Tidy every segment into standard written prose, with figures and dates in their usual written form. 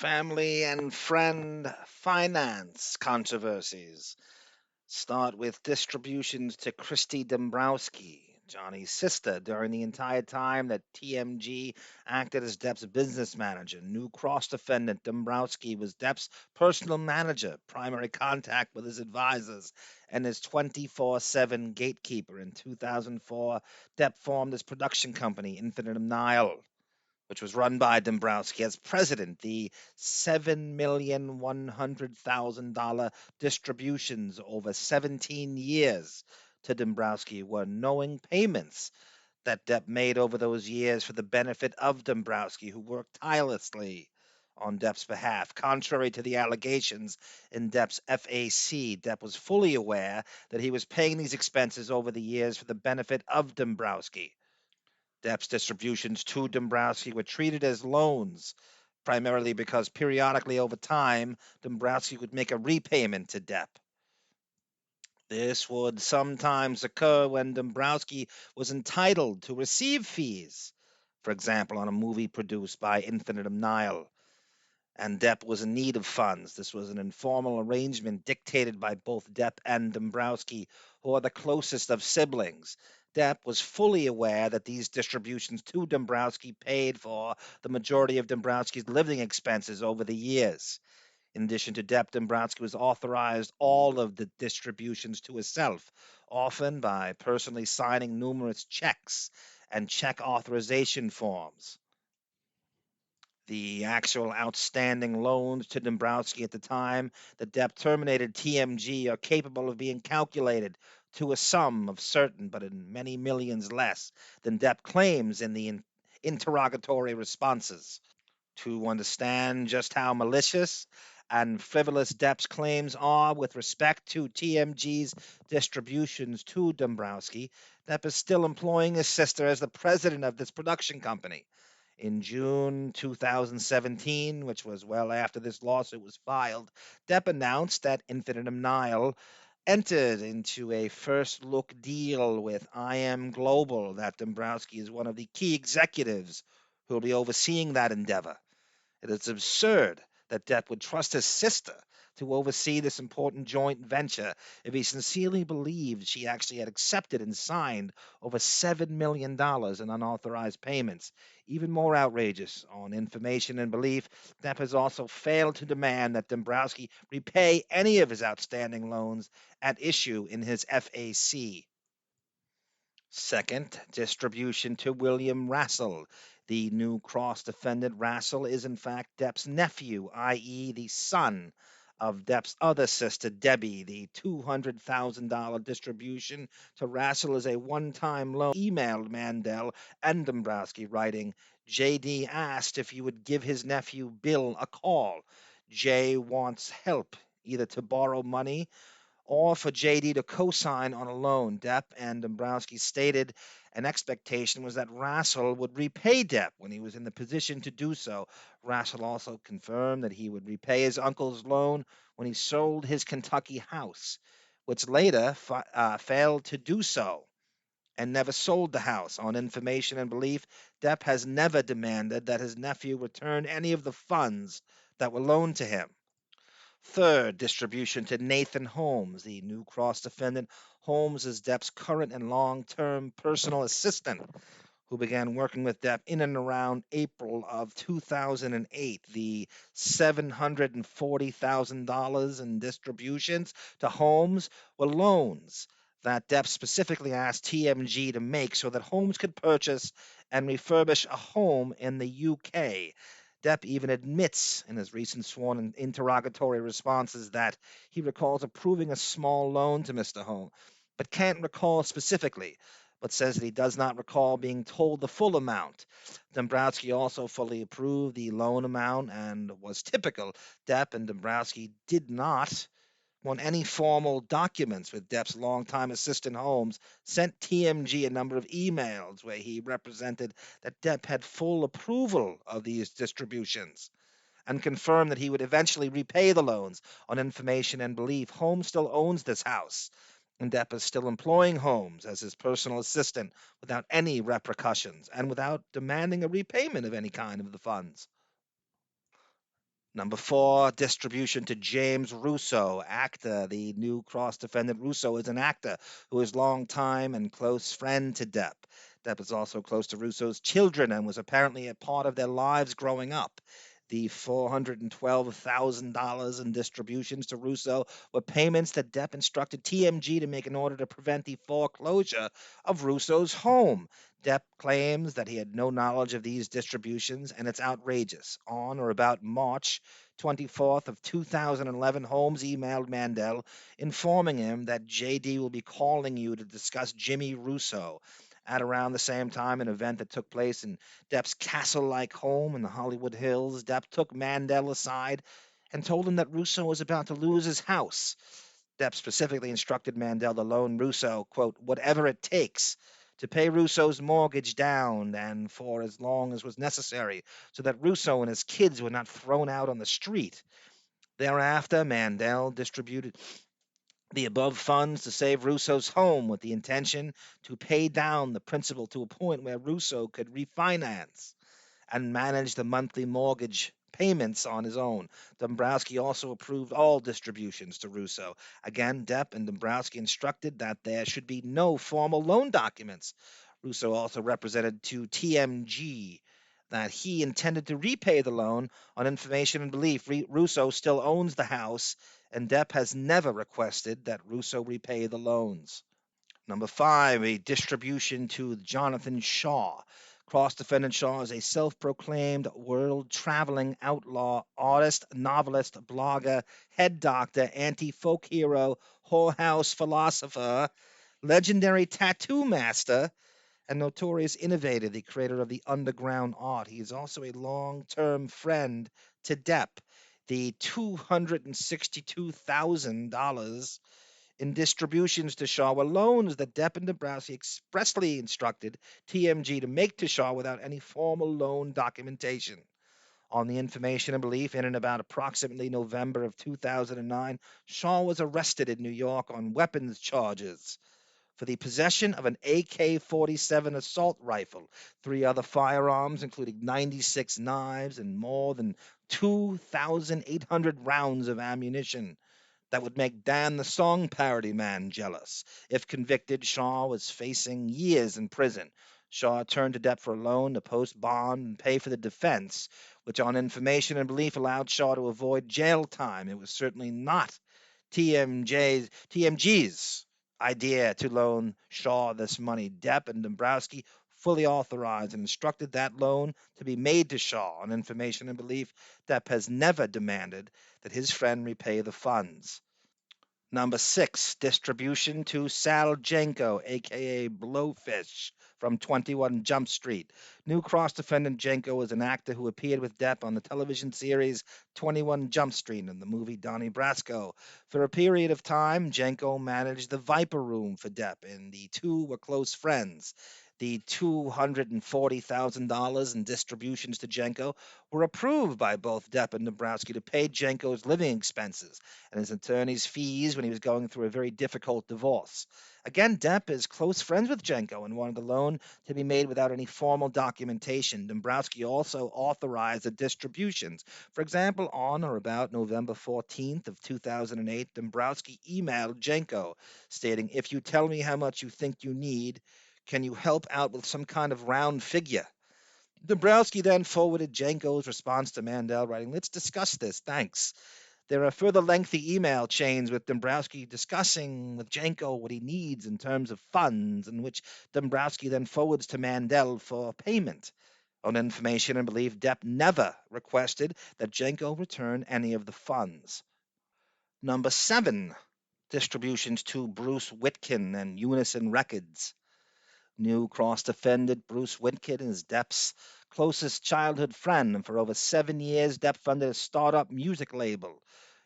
Family and friend finance controversies start with distributions to Christy Dombrowski, Johnny's sister, during the entire time that TMG acted as Depp's business manager. New cross defendant Dombrowski was Depp's personal manager, primary contact with his advisors, and his 24/7 gatekeeper. In 2004, Depp formed his production company, Infinitum Nile, which was run by Dombrowski as president. The $7,100,000 distributions over 17 years to Dombrowski were knowing payments that Depp made over those years for the benefit of Dombrowski, who worked tirelessly on Depp's behalf. Contrary to the allegations in Depp's FAC, Depp was fully aware that he was paying these expenses over the years for the benefit of Dombrowski. Depp's distributions to Dombrowski were treated as loans, primarily because periodically over time, Dombrowski would make a repayment to Depp. This would sometimes occur when Dombrowski was entitled to receive fees, for example, on a movie produced by Infinitum Nile, and Depp was in need of funds. This was an informal arrangement dictated by both Depp and Dombrowski, who are the closest of siblings. Depp was fully aware that these distributions to Dombrowski paid for the majority of Dombrowski's living expenses over the years. In addition to Depp, Dombrowski was authorized all of the distributions to himself, often by personally signing numerous checks and check authorization forms. The actual outstanding loans to Dombrowski at the time that Depp terminated TMG are capable of being calculated to a sum of certain, but in many millions less than Depp claims in the interrogatory responses. To understand just how malicious and frivolous Depp's claims are with respect to TMG's distributions to Dombrowski, Depp is still employing his sister as the president of this production company. In June 2017, which was well after this lawsuit was filed, Depp announced that Infinitum Nile entered into a first look deal with IM Global, that Dombrowski is one of the key executives who will be overseeing that endeavor. It is absurd that Depp would trust his sister to oversee this important joint venture if he sincerely believed she actually had accepted and signed over $7 million in unauthorized payments. Even more outrageous, on information and belief, Depp has also failed to demand that Dombrowski repay any of his outstanding loans at issue in his FAC. Second, distribution to William Rassel. The new cross defendant Rassel is in fact Depp's nephew, i.e., the son of Depp's other sister, Debbie. The $200,000 distribution to Rassel is a one time loan. Emailed Mandel and Dombrowski, writing, JD asked if you would give his nephew Bill a call. Jay wants help, either to borrow money or for JD to co-sign on a loan. Depp and Dombrowski stated an expectation was that Rassel would repay Depp when he was in the position to do so. Rassel also confirmed that he would repay his uncle's loan when he sold his Kentucky house, which later failed to do so and never sold the house. On information and belief, Depp has never demanded that his nephew return any of the funds that were loaned to him. Third, distribution to Nathan Holmes, the new cross defendant. Holmes is Depp's current and long term personal assistant who began working with Depp in and around April of 2008. The $740,000 in distributions to Holmes were loans that Depp specifically asked TMG to make so that Holmes could purchase and refurbish a home in the UK. Depp even admits in his recent sworn interrogatory responses that he recalls approving a small loan to Mr. Holmes, but can't recall specifically, but says that he does not recall being told the full amount. Dombrowski also fully approved the loan amount and was typical. Depp and Dombrowski did not want any formal documents, with Depp's longtime assistant Holmes sent TMG a number of emails where he represented that Depp had full approval of these distributions and confirmed that he would eventually repay the loans. On information and belief, Holmes still owns this house, and Depp is still employing Holmes as his personal assistant without any repercussions and without demanding a repayment of any kind of the funds. Number four, distribution to James Russo, actor. The new cross-defendant Russo is an actor who is longtime and close friend to Depp. Depp is also close to Russo's children and was apparently a part of their lives growing up. The $412,000 in distributions to Russo were payments that Depp instructed TMG to make in order to prevent the foreclosure of Russo's home. Depp claims that he had no knowledge of these distributions, and it's outrageous. On or about March 24th of 2011, Holmes emailed Mandel informing him that JD will be calling you to discuss Jimmy Russo. At around the same time, an event that took place in Depp's castle-like home in the Hollywood Hills, Depp took Mandel aside and told him that Russo was about to lose his house. Depp specifically instructed Mandel to loan Russo, quote, whatever it takes to pay Russo's mortgage down and for as long as was necessary so that Russo and his kids were not thrown out on the street. Thereafter, Mandel distributed the above funds to save Russo's home with the intention to pay down the principal to a point where Russo could refinance and manage the monthly mortgage payments on his own. Dombrowski also approved all distributions to Russo. Again, Depp and Dombrowski instructed that there should be no formal loan documents. Russo also represented to TMG that he intended to repay the loan on information and belief. Russo still owns the house, and Depp has never requested that Russo repay the loans. Number five, a distribution to Jonathan Shaw. Cross Defendant Shaw is a self proclaimed world traveling outlaw, artist, novelist, blogger, head doctor, anti folk hero, whorehouse philosopher, legendary tattoo master, and notorious innovator, the creator of the underground art. He is also a long term friend to Depp. The $262,000 in distributions to Shaw were loans that Depp and Dombrowski expressly instructed TMG to make to Shaw without any formal loan documentation. On the information and belief, in and about approximately November of 2009, Shaw was arrested in New York on weapons charges for the possession of an AK-47 assault rifle, three other firearms, including 96 knives and more than 2,800 rounds of ammunition that would make Dan the song parody man jealous. If convicted, Shaw was facing years in prison. Shaw turned to Depp for a loan to post bond and pay for the defense, which on information and belief allowed Shaw to avoid jail time. It was certainly not TMG's idea to loan Shaw this money. Depp and Dombrowski fully authorized and instructed that loan to be made to Shaw on information and belief. Depp has never demanded that his friend repay the funds. Number six, distribution to Sal Jenco, aka Blowfish, from 21 Jump Street. New cross defendant Jenco is an actor who appeared with Depp on the television series 21 Jump Street and the movie Donnie Brasco. For a period of time, Jenco managed the Viper Room for Depp, and the two were close friends. The $240,000 in distributions to Jenco were approved by both Depp and Dombrowski to pay Jenko's living expenses and his attorney's fees when he was going through a very difficult divorce. Again, Depp is close friends with Jenko and wanted the loan to be made without any formal documentation. Dombrowski also authorized the distributions. For example, on or about November 14th of 2008, Dombrowski emailed Jenko stating, if you tell me how much you think you need, can you help out with some kind of round figure? Dombrowski then forwarded Jenko's response to Mandel, writing, let's discuss this, thanks. There are further lengthy email chains with Dombrowski discussing with Jenko what he needs in terms of funds, in which Dombrowski then forwards to Mandel for payment. On information and belief, Depp never requested that Jenko return any of the funds. Number seven, distributions to Bruce Witkin and Unison Records. New cross defendant Bruce Witkin is Depp's closest childhood friend, and for over 7 years, Depp funded a startup music label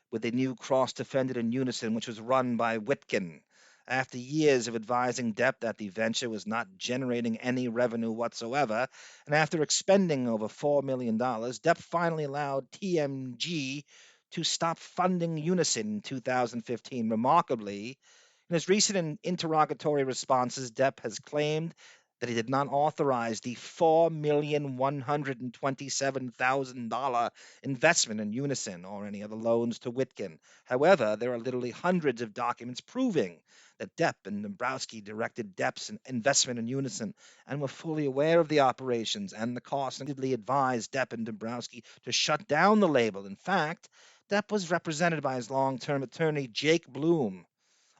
with a new cross defended in Unison, which was run by Witkin. After years of advising Depp that the venture was not generating any revenue whatsoever, and after expending over $4 million, Depp finally allowed TMG to stop funding Unison in 2015. Remarkably, in his recent interrogatory responses, Depp has claimed that he did not authorize the $4,127,000 investment in Unison or any other loans to Witkin. However, there are literally hundreds of documents proving that Depp and Dombrowski directed Depp's investment in Unison and were fully aware of the operations and the costs and repeatedly advised Depp and Dombrowski to shut down the label. In fact, Depp was represented by his long-term attorney, Jake Bloom,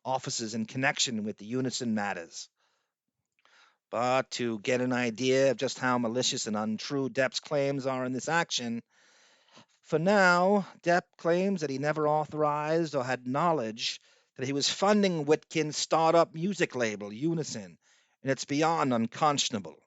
offices in connection with the Unison matters. But to get an idea of just how malicious and untrue Depp's claims are in this action, for now, Depp claims that he never authorized or had knowledge that he was funding Witkin's startup music label, Unison, and it's beyond unconscionable.